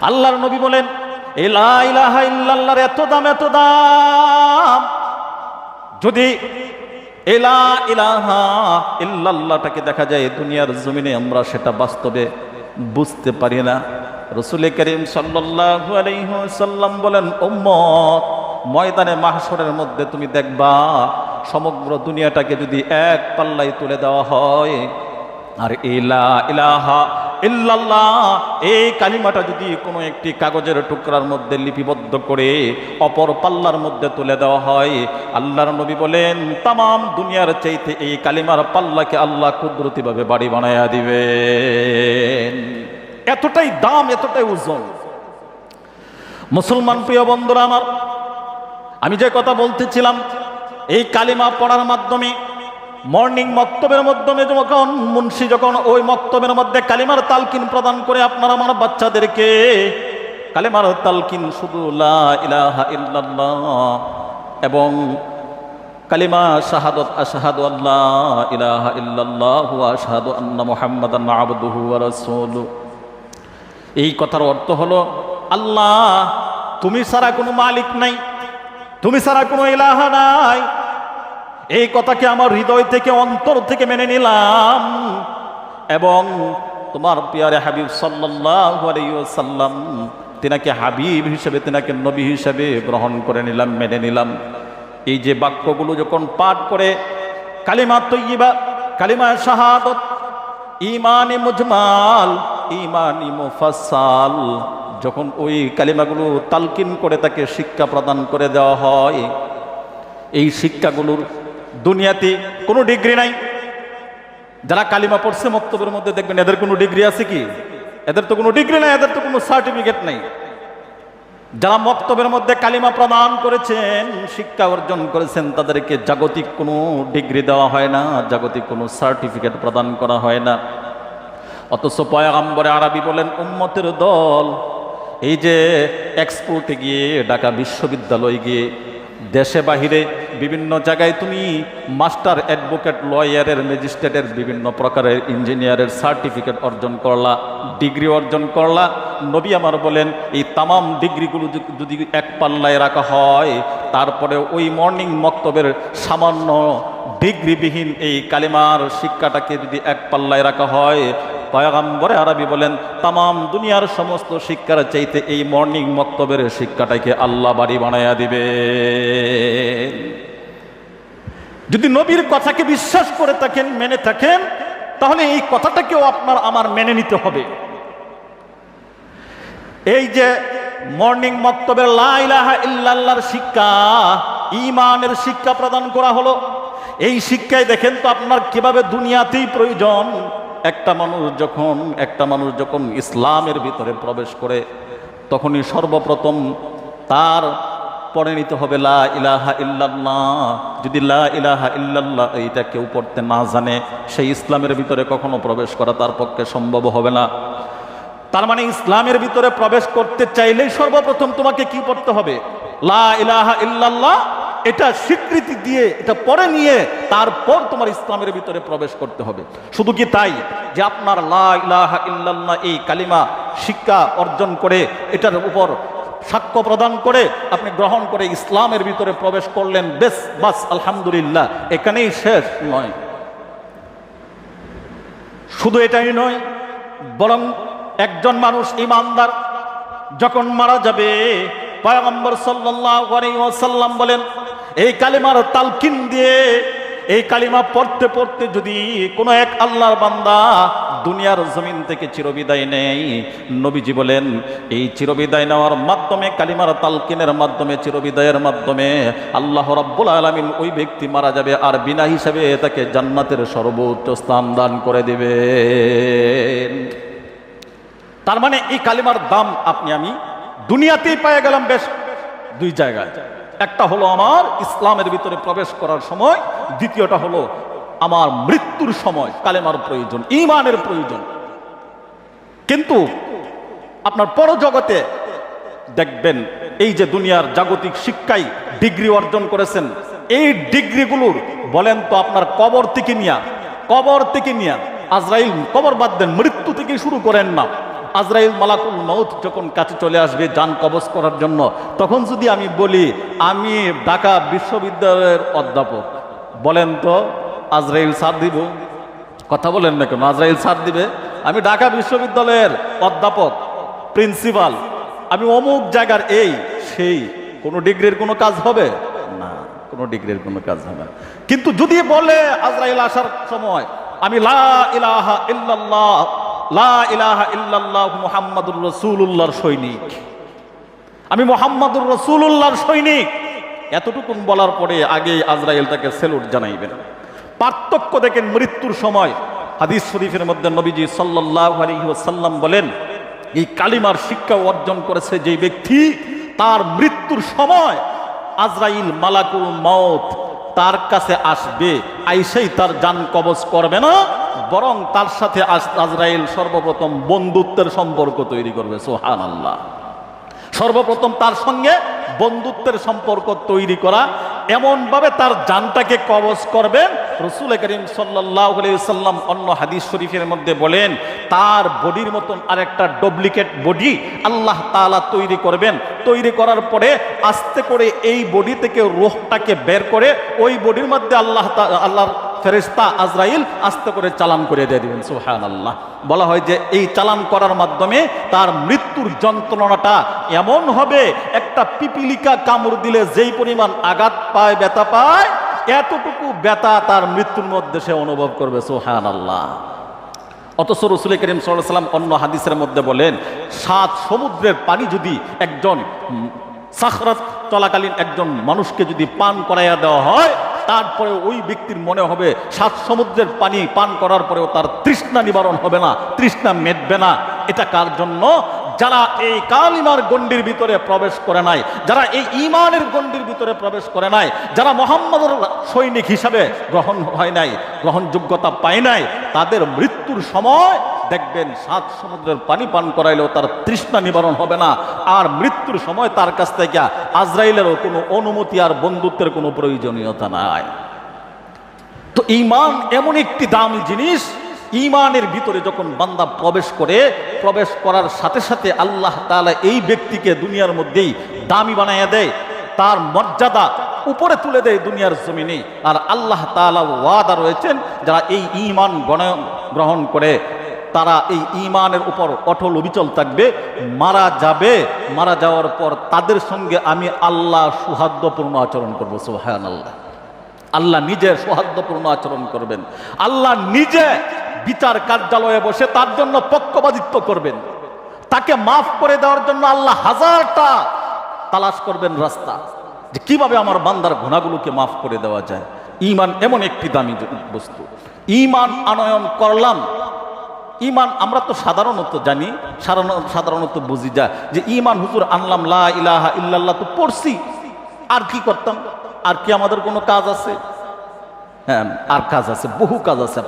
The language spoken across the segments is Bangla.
আল্লাহর নবী বলেন এই লা ইলাহা ইল্লাল্লাহর এত দাম, এত দাম, যদি এই লা ইলাহা ইল্লাল্লাহটাকে দেখা যায় দুনিয়ার জমিনে, আমরা সেটা বাস্তবে বুঝতে পারি না। রাসূল করিম সাল্লাল্লাহু আলাইহি ওয়াসাল্লাম বলেন, উম্মত, ময়দানে মাহশরের মধ্যে তুমি দেখবা সমগ্র দুনিয়াটাকে যদি এক পাল্লায় তুলে দেওয়া হয়, আর এই লা ইলাহা ইল্লাল্লাহ এই কালিমাটা যদি কোনো একটি কাগজের টুকরার মধ্যে লিপিবদ্ধ করে অপর পাল্লার মধ্যে তুলে দেওয়া হয়, আল্লাহর নবী বলেন তামাম দুনিয়ার চাইতে এই কালিমার পাল্লাকে আল্লাহ কুদরতিভাবে বাড়ি বানায়া দিবেন। এতটাই দাম, এতটাই ওজন। মুসলমান প্রিয় বন্ধুরা আমার, আমি যে কথা বলতেছিলাম, এই কালিমা পড়ার মাধ্যমে মর্নিং মক্তবের মাধ্যমে যখন মুন্সি যখন ওই মক্তবের মধ্যে কালিমার তালকিন প্রদান করে আপনার আমার বাচ্চাদেরকে কালিমার তালকিন শুধু লা ইলাহা ইল্লাল্লাহ এবং কালিমা শাহাদাত আশহাদু আল্লা ইলাহা ইল্লাল্লাহ ওয়া আশহাদু আন্না মুহাম্মাদান আবদুহু ওয়া রাসূলুহু, এই কথার অর্থ হলো আল্লাহ তুমি ছাড়া কোনো মালিক নাই, তুমি ছাড়া কোনো ইলাহা নাই, এই কথাকে আমার হৃদয় থেকে অন্তর থেকে মেনে নিলাম এবং তোমার প্রিয় হাবিব সাল্লাল্লাহু আলাইহি ওয়াসাল্লাম তিনাকে হাবিব হিসেবে, তিনাকে নবী হিসেবে গ্রহণ করে নিলাম, মেনে নিলাম। এই যে বাক্যগুলো যখন পাঠ করে কালিমা তয়্যিবা, কালিমা শাহাদাত, ঈমানি মুজমাল, ঈমানি মুফাসসাল, যখন ওই কালিমাগুলো তালকিন করে তাকে শিক্ষা প্রদান করে দেওয়া হয়, এই শিক্ষাগুলোর দুনিয়াতে কোনো ডিগ্রি নাই। যারা কালিমা পড়ছে মক্তবের মধ্যে দেখবেন এদের কোনো ডিগ্রি আছে কি? এদের তো কোনো ডিগ্রি নাই, এদের তো কোনো সার্টিফিকেট নাই। যারা মক্তবের মধ্যে কালিমা প্রদান করেছেন, শিক্ষা অর্জন করেছেন, তাদেরকে জাগতিক কোনো ডিগ্রি দেওয়া হয় না, জাগতিক কোনো সার্টিফিকেট প্রদান করা হয় না। অথচ পয়গম্বরে আরবি বলেন উম্মতের দল এই যে এক্সপোর্টে গিয়ে, ঢাকা বিশ্ববিদ্যালয়ে গিয়ে, দেশে বাহিরে বিভিন্ন জায়গায় তুমি মাস্টার, অ্যাডভোকেট, লয়ারের, ম্যাজিস্ট্রেটের, বিভিন্ন প্রকারের ইঞ্জিনিয়ারের সার্টিফিকেট অর্জন করলা, ডিগ্রি অর্জন করলা। নবী আমার বলেন এই তামাম ডিগ্রিগুলো যদি এক পাল্লায় রাখা হয়, তারপরে ওই মর্নিং মক্তবের সামান্য ডিগ্রিবিহীন এই কালিমার শিক্ষাটাকে যদি এক পাল্লায় রাখা হয়, পয়গম্বরে আরবি বলেন তামাম দুনিয়ার সমস্ত শিক্ষার চাইতে এই মর্নিং মক্তবের শিক্ষাটাকে আল্লাহ বাড়ি বানায়া দিবে। যদি নবীর কথাকে বিশ্বাস করে থাকেন, মেনে থাকেন, তাহলে এই কথাটাকেও আপনার আমার মেনে নিতে হবে। এই যে মর্নিং মক্তবের লা ইলাহা ইল্লাল্লাহর শিক্ষা, ঈমানের শিক্ষা প্রদান করা হলো, এই শিক্ষায় দেখেন তো আপনার কিভাবে দুনিয়াতেই প্রয়োজন। একটা মানুষ যখন ইসলামের ভিতরে প্রবেশ করে, তখনই সর্বপ্রথম তার পড়ে নিতে হবে লা ইলাহা ইল্লাল্লাহ। যদি লা ইলাহা ইল্লাল্লাহ এইটা কেউ পড়তে না জানে, সেই ইসলামের ভিতরে কখনো প্রবেশ করা তার পক্ষে সম্ভব হবে না। তার মানে ইসলামের ভিতরে প্রবেশ করতে চাইলেই সর্বপ্রথম তোমাকে কি পড়তে হবে? লা ইলাহা ইল্লাল্লাহ, এটা স্বীকৃতি দিয়ে, এটা পড়ে নিয়ে তারপর তোমার ইসলামের ভিতরে প্রবেশ করতে হবে। শুধু কি তাই যে আপনার লা ইলাহা ইল্লাল্লাহ এই কালিমা শিক্ষা অর্জন করে, এটার উপর সাক্ষ্য প্রদান করে আপনি গ্রহণ করে ইসলামের ভিতরে প্রবেশ করলেন, বেশ বাস আলহামদুলিল্লাহ, এখানেই শেষ নয়। শুধু এটাই নয়, বরং একজন মানুষ ইমানদার যখন মারা যাবে, পয়গম্বর সাল্লাল্লাহু আলাইহি ওয়াসাল্লাম বলেন এই কালিমার তালকিন দিয়ে, এই কালিমা পড়তে পড়তে যদি কোনো এক আল্লাহর বান্দা দুনিয়ার জমিন থেকে চিরবিদায় নেয়, নবীজি বলেন এই চিরবিদায় নেওয়ার মাধ্যমে, কালিমার তালকিনের মাধ্যমে, চিরবিদায়ের মাধ্যমে আল্লাহ রাব্বুল আলামিন ওই ব্যক্তি মারা যাবে আর বিনা হিসাবে তাকে জান্নাতের সর্বোচ্চ স্থান দান করে দেবেন। তার মানে এই কালিমার দাম আপনি আমি দুনিয়াতেই পেয়ে গেলাম বেশ দুই জায়গায়। একটা হলো আমার ইসলামের ভিতরে প্রবেশ করার সময়, দ্বিতীয়টা হলো আমার মৃত্যুর সময় কালেমার প্রয়োজন, ঈমানের প্রয়োজন। কিন্তু আপনার পরজগতে দেখবেন এই যে দুনিয়ার জাগতিক শিক্ষায় ডিগ্রি অর্জন করেছেন, এই ডিগ্রিগুলোর বলেন তো আপনার কবর থেকে নিয়া আজরাইল, কবর বাদ দেন, মৃত্যু থেকে শুরু করেন না, আজরাইল মালাকুল মউত যখন কাছে চলে আসবে জান কবজ করার জন্য, তখন যদি আমি বলি আমি ঢাকা বিশ্ববিদ্যালয়ের অধ্যাপক, বলেন তো আজরাইল ছাড় দিব? কথা বলেন না কেন? আজরাইল ছাড় দিবে? আমি ঢাকা বিশ্ববিদ্যালয়ের অধ্যাপক, প্রিন্সিপাল, আমি অমুক জায়গার এই সেই, কোনো ডিগ্রির কোনো কাজ হবে না, কোনো ডিগ্রির কোনো কাজ হবে না। কিন্তু যদি বলে আজরাইল আসার সময় আমি লা ইলাহা ইল্লাল্লাহ, লা ইলাহা ইল্লাল্লাহ মুহাম্মাদুর রাসূলুল্লাহর সৈনিক, আমি মুহাম্মাদুর রাসূলুল্লাহর সৈনিক, এতটুকুন বলার পরে আগে আজরাইল তাকে সেলুট জানাইবেন। পার্থক্য দেখেন মৃত্যুর সময়। হাদিস শরীফের মধ্যে নবীজি সাল্লাল্লাহু আলাইহি ওয়াসাল্লাম বলেন, এই কালিমার শিক্ষা অর্জন করেছে যে ব্যক্তি, তার মৃত্যুর সময় আজরাইল মালাকুল মউত তার কাছে আসবে, আইসেই তার জান কবজ করবে না, বরং তার সাথে আজরাইল সর্বপ্রথম বন্ধুত্বের সম্পর্ক তৈরি করবে। সুবহানাল্লাহ। সর্বপ্রথম তার সঙ্গে বন্ধুত্বের সম্পর্ক তৈরি করা, এমনভাবে তার জানটাকে কবজ করবেন। রাসূল করিম সাল্লাল্লাহু আলাইহি ওয়াসাল্লাম অন্য হাদিস শরীফের মধ্যে বলেন, তার বডির মতন আরেকটা ডুপ্লিকেট বডি আল্লাহ তাআলা তৈরি করবেন। তৈরি করার পরে আস্তে করে এই বডি থেকে রূহটাকে বের করে ওই বডির মধ্যে আল্লাহর ফেরেশতা আজরাইল আস্তে করে চালান করে দিয়ে দিবেন। সুবহানাল্লাহ। বলা হয় যে এই চালান করার মাধ্যমে তার মৃত্যুর যন্ত্রণাটা এমন হবে, একটা পিপিলিকা কামড় দিলে যেই পরিমাণ আঘাত পায়, ব্যথা পায়, এতটুকু ব্যথা তার মৃত্যুর মধ্যে সে অনুভব করবে। সুবহানাল্লাহ। অথচ রাসূল করিম সাল্লাল্লাহু আলাইহি ওয়াসাল্লাম অন্য হাদিসের মধ্যে বলেন, 7 সমুদ্রের পানি যদি একজন সাখরাত চলাকালীন একজন মানুষকে যদি পান করাইয়া দেওয়া হয়, তারপরে ওই ব্যক্তির মনে হবে 7 সমুদ্রের পানি পান করার পরেও তার তৃষ্ণা নিবারণ হবে না, তৃষ্ণা মেটবে না। এটা কার জন্য? যারা এই কালিমার গণ্ডির ভিতরে প্রবেশ করে নাই, যারা এই ঈমানের গণ্ডির ভিতরে প্রবেশ করে নাই, যারা মুহাম্মদের সৈনিক হিসাবে গ্রহণ হয় নাই, গ্রহণযোগ্যতা পায় নাই, তাদের মৃত্যুর সময় দেখবেন 7 সমুদ্রের পানি পান করাইলেও তার তৃষ্ণা নিবারণ হবে না। আর মৃত্যুর সময় তার কাছ থেকে আজরাইলেরও কোনো অনুমতি আর বন্ধুত্বের কোনো প্রয়োজনীয়তা নাই। তো ঈমান এমন একটি দামি জিনিস, ঈমানের ভিতরে যখন বান্দা প্রবেশ করার সাথে সাথে আল্লাহ তাআলা এই ব্যক্তিকে দুনিয়ার মধ্যেই দামি বানাইয়া দেয়, তার মর্যাদা উপরে তুলে দেয় দুনিয়ার জমিনে। আর আল্লাহ তাআলা ওয়াদা রয়েছেন, যারা এই ঈমান গ্রহণ করে তারা এই ঈমানের উপর অটল অবিচল থাকবে, মারা যাবে, মারা যাওয়ার পর তাদের সঙ্গে আমি আল্লাহ সৌহার্দ্যপূর্ণ আচরণ করব। সুবহানাল্লাহ। আল্লাহ নিজে সৌহার্দ্যপূর্ণ আচরণ করবেন। আল্লাহ নিজে বিচার কার্যালয়ে বসে তার জন্য পক্ষপাতিত্ব করবেন। তাকে মাফ করে দেওয়ার জন্য আল্লাহ হাজারটা তালাশ করবেন রাস্তা, যে কিভাবে আমার বান্দার গুনাহগুলোকে মাফ করে দেওয়া যায়। ঈমান এমন একটি দামি বস্তু। ঈমান আনয়ন করলাম। ঈমান আমরা তো সাধারণত জানি, সাধারণত বুঝি যা যে ঈমান হুজুর আনলাম, লা ইলাহা ইল্লাল্লাহ তো পড়ছি, আর কি করতাম? আর কি আমাদের কোনো কাজ আছে? হ্যাঁ, আর কাজ আছে, বহু কাজ আছে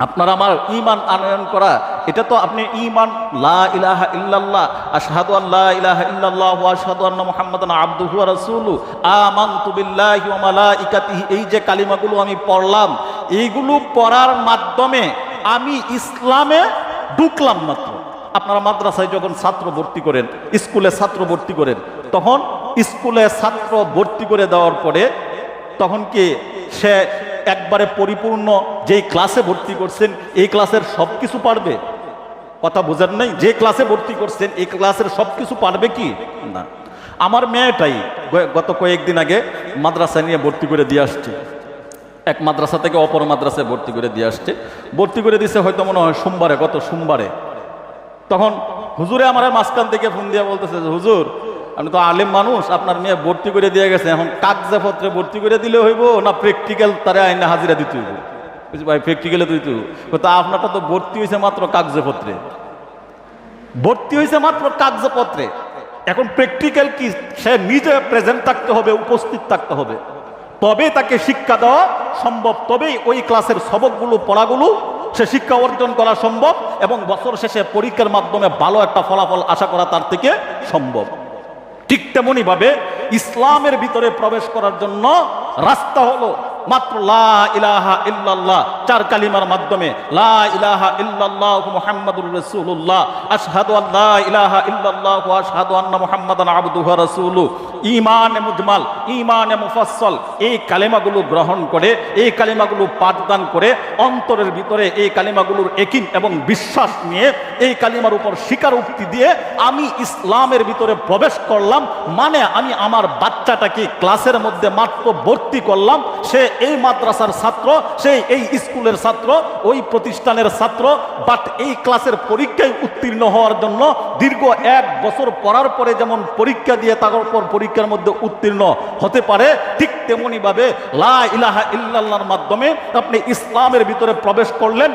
আপনার আমার ঈমান আনয়ন করা। এটা তো আপনি ঈমান লা ইলাহা ইল্লাল্লাহ, আশহাদু আল্লা ইলাহা ইল্লাল্লাহ ওয়া আশহাদু আন্না মুহাম্মাদান আবদুহু ওয়া রাসূলুহু, আমানতু বিল্লাহি ওয়া মালাইকাতিহি, এই যে কালিমাগুলো আমি পড়লাম, এইগুলো পড়ার মাধ্যমে আমি ইসলামে ঢুকলাম মাত্র। আপনারা মাদ্রাসায় যখন ছাত্র ভর্তি করেন, স্কুলে ছাত্র ভর্তি করেন, তখন স্কুলে ছাত্র ভর্তি করে দেওয়ার পরে তখন কি সে একবারে পরিপূর্ণ যেই ক্লাসে ভর্তি করছেন এই ক্লাসের সব কিছু পারবে? কথা বোঝেন নাই? যে ক্লাসে ভর্তি করছেন এই ক্লাসের সব কিছু পারবে কি? না। আমার মেয়েটাই গত কয়েকদিন আগে মাদ্রাসা নিয়ে ভর্তি করে দিয়ে আসছে। এক মাদ্রাসা থেকে অপর মাদ্রাসায় ভর্তি করে দিয়ে আসছে। ভর্তি করে দিছে হয়তো মনে হয় সোমবারে, গত সোমবারে। তখন হুজুরে আমার মাঝখান থেকে ফোন দিয়ে বলতেছে, হুজুর আপনি তো আলেম মানুষ, আপনার মেয়ে ভর্তি করে দিয়ে গেছে, এখন কাগজপত্রে ভর্তি করে দিলে হইব না প্র্যাকটিক্যাল তারা আইনে হাজিরা দিতে হইব? বুঝছি ভাই, প্র্যাকটিক্যালে দিতে হইব। তা আপনারটা তো ভর্তি হয়েছে মাত্র কাগজপত্রে, ভর্তি হয়েছে মাত্র কাগজপত্রে। এখন প্র্যাকটিক্যাল কি? সে নিজে প্রেজেন্ট থাকতে হবে, উপস্থিত থাকতে হবে, তবে তাকে শিক্ষা দেওয়া সম্ভব, তবেই ওই ক্লাসের সবকগুলো পড়াগুলো সে শিক্ষা অর্জন করা সম্ভব, এবং বছর শেষে পরীক্ষার মাধ্যমে ভালো একটা ফলাফল আশা করা তার থেকে সম্ভব। ঠিক তেমনি ভাবে ইসলামের ভিতরে প্রবেশ করার জন্য রাস্তা হলো মাত্র লা ইলাহা ইল্লাল্লাহ, 4 কালিমার মাধ্যমে, লা ইলাহা ইল্লাল্লাহ মুহাম্মাদুর রাসূলুল্লাহ, আশহাদু আল্লা ইলাহা ইল্লাল্লাহ ওয়া আশহাদু আন্না মুহাম্মাদান আবদুহু ওয়া রাসূলুহু, ঈমানে মুজমাল, ঈমানে মুফাসসাল, এই কালিমাগুলো গ্রহণ করে, এই কালিমাগুলো পাঠদান করে, অন্তরের ভিতরে এই কালিমাগুলোর ইয়াকিন এবং বিশ্বাস নিয়ে, এই কালিমার উপর স্বীকারোক্তি দিয়ে আমি ইসলামের ভিতরে প্রবেশ করলাম। মানে আমি আমার বাচ্চাটাকে ক্লাসের মধ্যে মাত্র ভর্তি করলাম, সে এই মাদ্রাসার ছাত্র, সে এই স্কুলের ছাত্র, ওই প্রতিষ্ঠানের ছাত্র, বাট এই ক্লাসের পরীক্ষায় উত্তীর্ণ হওয়ার জন্য দীর্ঘ 1 বছর পড়ার পরে যেমন পরীক্ষা দিয়ে তারপর পরীক্ষার মধ্যে উত্তীর্ণ হতে পারে, ঠিক তেমনি ভাবে লা ইলাহা ইল্লাল্লাহর মাধ্যমে আপনি ইসলামের ভিতরে প্রবেশ করলেন,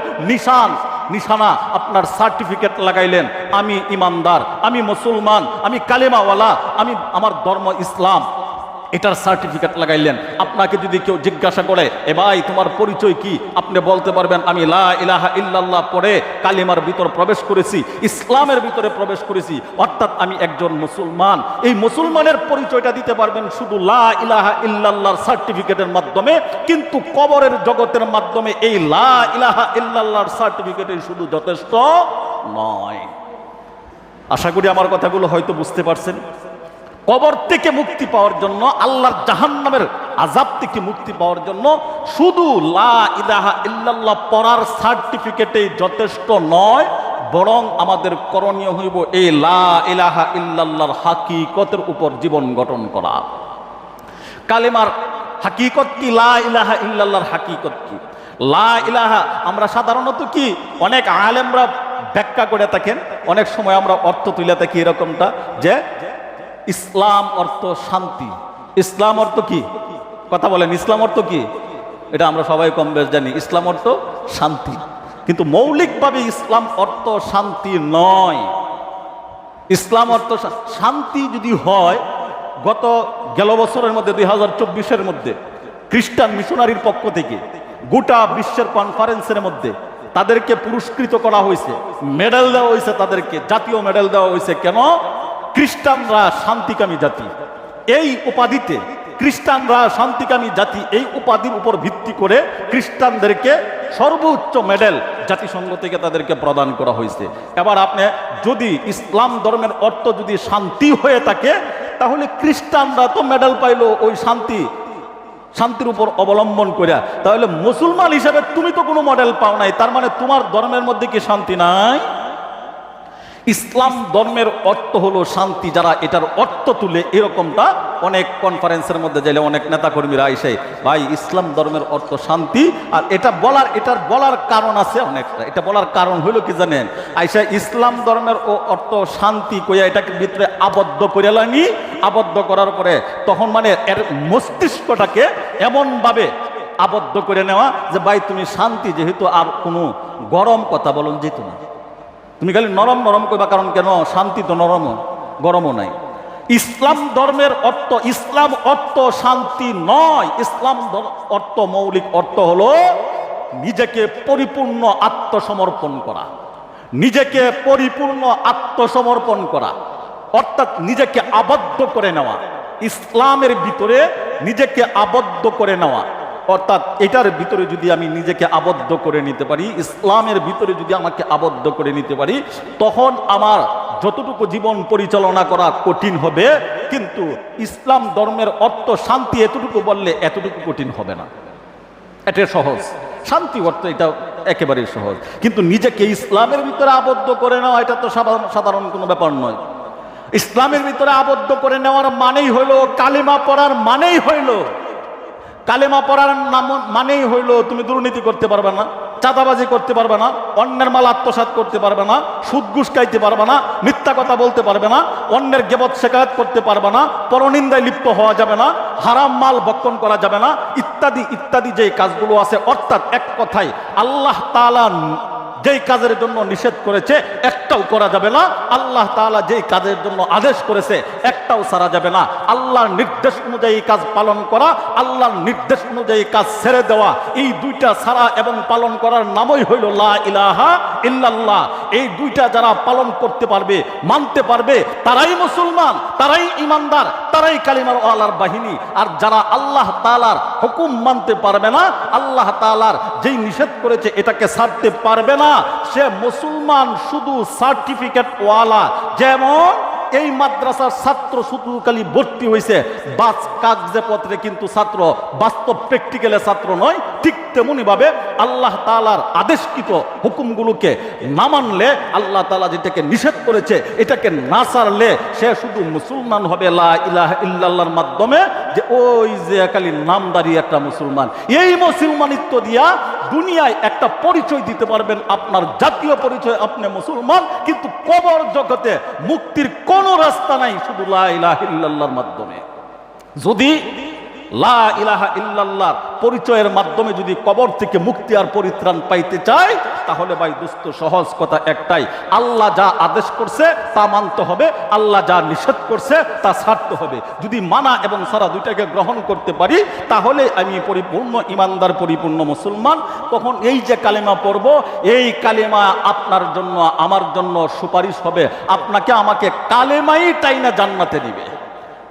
নিশানা আপনার সার্টিফিকেট লাগাইলেন, আমি ইমানদার, আমি মুসলমান, আমি কালেমাওয়ালা, আমি আমার ধর্ম ইসলাম, এটার সার্টিফিকেট লাগাইলেন। আপনাকে যদি কেউ জিজ্ঞাসা করে, এ ভাই তোমার পরিচয় কি, আপনি বলতে পারবেন আমি লা ইলাহা ইল্লাল্লাহ পড়ে কালিমার ভিতর প্রবেশ করেছি, ইসলামের ভিতরে প্রবেশ করেছি, অর্থাৎ আমি একজন মুসলমান। এই মুসলমানের পরিচয়টা দিতে পারবেন শুধু লা ইলাহা ইল্লাল্লাহর সার্টিফিকেটের মাধ্যমে, কিন্তু কবরের জগতের মাধ্যমে এই লা ইলাহা ইল্লাল্লাহর সার্টিফিকেটই শুধু যথেষ্ট নয়। আশা করি আমার কথাগুলো হয়তো বুঝতে পারছেন। কবর থেকে মুক্তি পাওয়ার জন্য, আল্লাহর জাহান্নামের আযাব থেকে মুক্তি পাওয়ার জন্য শুধু লা ইলাহা ইল্লাল্লাহ পড়ার সার্টিফিকেটেই যথেষ্ট নয়, বরং আমাদের করণীয় হইব এই লা ইলাহা ইল্লাল্লাহর হাকিকতের উপর জীবন গঠন করা। কালেমার হাকিকত কি? লা ইলাহা ইল্লাল্লাহর হাকিকত কি? লা ইলাহা আমরা সাধারণত কি অনেক আলেমরা ব্যাখ্যা করে থাকেন, অনেক সময় আমরা অর্থ তুলে থাকি এরকমটা যে ইসলাম অর্থ শান্তি। ইসলাম অর্থ কি? কথা বলেন, ইসলাম অর্থ কি? এটা আমরা সবাই কম বেশ জানি, ইসলাম অর্থ শান্তি। কিন্তু মৌলিকভাবে ইসলাম অর্থ শান্তি নয়। ইসলাম অর্থ শান্তি যদি হয়, গেল বছরের মধ্যে 2024-এর মধ্যে খ্রিস্টান মিশনারির পক্ষ থেকে গোটা বিশ্বের কনফারেন্সের মধ্যে তাদেরকে পুরস্কৃত করা হয়েছে, মেডেল দেওয়া হয়েছে, তাদেরকে জাতীয় মেডেল দেওয়া হয়েছে। কেন? খ্রিস্টানরা শান্তিকামী জাতি, এই উপাধিতে খ্রিস্টানরা শান্তিকামী জাতি, এই উপাধির উপর ভিত্তি করে খ্রিস্টানদেরকে সর্বোচ্চ মেডেল জাতিসংঘ থেকে তাদেরকে প্রদান করা হয়েছে। এবার আপনি যদি ইসলাম ধর্মের অর্থ যদি শান্তি হয়ে থাকে, তাহলে খ্রিস্টানরা তো মেডেল পাইলো ওই শান্তির উপর অবলম্বন করে, তাহলে মুসলমান হিসেবে তুমি তো কোনো মডেল পাও নাই, তার মানে তোমার ধর্মের মধ্যে কি শান্তি নাই? ইসলাম ধর্মের অর্থ হলো শান্তি। যারা এটার অর্থ তুলে এরকমটা অনেক কনফারেন্সের মধ্যে যাইলে অনেক নেতাকর্মীরা আইসে, ভাই ইসলাম ধর্মের অর্থ শান্তি, আর এটার বলার কারণ আছে অনেকটা। এটা বলার কারণ হইল কি জানেন? আইসা ইসলাম ধর্মের অর্থ শান্তি কইয়া এটাকে ভিতরে আবদ্ধ করে লানি, আবদ্ধ করার পরে তখন মানে এর মস্তিষ্কটাকে এমনভাবে আবদ্ধ করে নেওয়া যে ভাই তুমি শান্তি, যেহেতু আর কোনো গরম কথা বলুন যেত না, তুমি খালি নরম নরম কইবা, কারণ কেন? শান্তি তো নরম, গরমও নাই। ইসলাম ধর্মের অর্থ, ইসলাম অর্থ শান্তি নয়। ইসলাম অর্থ, মৌলিক অর্থ হলো নিজেকে পরিপূর্ণ আত্মসমর্পণ করা, নিজেকে পরিপূর্ণ আত্মসমর্পণ করা, অর্থাৎ নিজেকে আবদ্ধ করে নেওয়া, ইসলামের ভিতরে নিজেকে আবদ্ধ করে নেওয়া। অর্থাৎ এটার ভিতরে যদি আমি নিজেকে আবদ্ধ করে নিতে পারি, ইসলামের ভিতরে যদি আমাকে আবদ্ধ করে নিতে পারি, তখন আমার যতটুকু জীবন পরিচালনা করা কঠিন হবে, কিন্তু ইসলাম ধর্মের অর্থ শান্তি এতটুকু বললে এতটুকু কঠিন হবে না। এটা সহজ, শান্তি অর্থ এটা একেবারেই সহজ। কিন্তু নিজেকে ইসলামের ভিতরে আবদ্ধ করে নেওয়া এটা তো সাধারণ কোনো ব্যাপার নয়। ইসলামের ভিতরে আবদ্ধ করে নেওয়ার মানেই হইল, কালিমা পড়ার মানেই হইল, কালেমা পড়ার নাম মানেই হইল তুমি দুর্নীতি করতে পারবে না, চাঁদাবাজি করতে পারবে না, অন্যের মাল আত্মসাৎ করতে পারবে না, সুদ ঘুষ খাইতে পারবে না, মিথ্যা কথা বলতে পারবে না, অন্যের গীবত শিকায়ত করতে পারবে না, পরনিন্দায় লিপ্ত হওয়া যাবে না, হারাম মাল ভক্ষণ করা যাবে না, ইত্যাদি ইত্যাদি যে কাজগুলো আছে। অর্থাৎ এক কথায় আল্লাহ তাআলা যেই কাজের জন্য নিষেধ করেছে একটাও করা যাবে না, আল্লাহ তাআলা যেই কাজের জন্য আদেশ করেছে একটাও ছাড়া যাবে না। আল্লাহর নির্দেশ অনুযায়ী কাজ পালন করা, আল্লাহর নির্দেশ অনুযায়ী কাজ ছেড়ে দেওয়া, এই দুইটা ছাড়া এবং পালন করার নামই হইল লা ইলাহা ইল্লাল্লাহ। এই দুইটা যারা পালন করতে পারবে, মানতে পারবে, তারাই মুসলমান, তারাই ইমানদার, তারাই কালিমার ওয়ালার বাহিনী। আর যারা আল্লাহ তাআলার হুকুম মানতে পারবে না, আল্লাহ তাআলার যেই নিষেধ করেছে এটাকে ছাড়তে পারবে না, সে মুসলমান শুধু সার্টিফিকেট ওয়ালা। যেমন এই মাদ্রাসার ছাত্র শুধু খালি ভর্তি হয়েছে বাস কাগজে পত্রে, কিন্তু ছাত্র বাস্তব প্র্যাকটিক্যালে ছাত্র নয়। ঠিক তেমনি ভাবে আল্লাহ তাআলার আদেশকৃত হুকুমগুলোকে না মানলে, আল্লাহ তাআলা যেটাকে নিষেধ করেছে এটাকে না ছাড়লে, সে শুধু মুসলমান হবে লা ইলাহা ইল্লাল্লাহর মাধ্যমে, যে ওই যে খালি নামদারি একটা মুসলমান। এই মুসলমানিত্ব দিয়া দুনিয়ায় একটা পরিচয় দিতে পারবেন, আপনার জাতীয় পরিচয়, আপনি মুসলমান। কিন্তু কবর জগতে মুক্তির কোনো রাস্তা নাই শুধু লা ইলাহা ইল্লাল্লাহর মাধ্যমে। যদি লা ইলাহা ইল্লাল্লাহর পরিচয়ের মাধ্যমে যদি কবর থেকে মুক্তি আর পরিত্রাণ পাইতে চায়, তাহলে ভাই দোস্ত সহজ কথা একটাই, আল্লাহ যা আদেশ করছে তা মানতে হবে, আল্লাহ যা নিষেধ করছে তা ছাড়তে হবে। যদি মানা এবং ছাড়া দুইটাকে গ্রহণ করতে পারি, তাহলে আমি পরিপূর্ণ ইমানদার, পরিপূর্ণ মুসলমান। তখন এই যে কালেমা পড়ব, এই কালেমা আপনার জন্য আমার জন্য সুপারিশ হবে, আপনাকে আমাকে কালেমাই টাইনা জান্নাতে দিবে।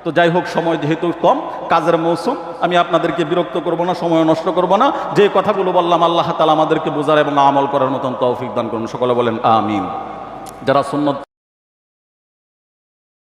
তো যাই হোক, সময় যেহেতু কম, কাজের মৌসুম, আমি আপনাদেরকে বিরক্ত করব না, সময় নষ্ট করব না। যে কথাগুলো বললাম আল্লাহ তাআলা আমাদেরকে বোঝার এবং আমল করার মতন তৌফিক দান করুন। সকলে বলেন আমিন। যারা সুন্নত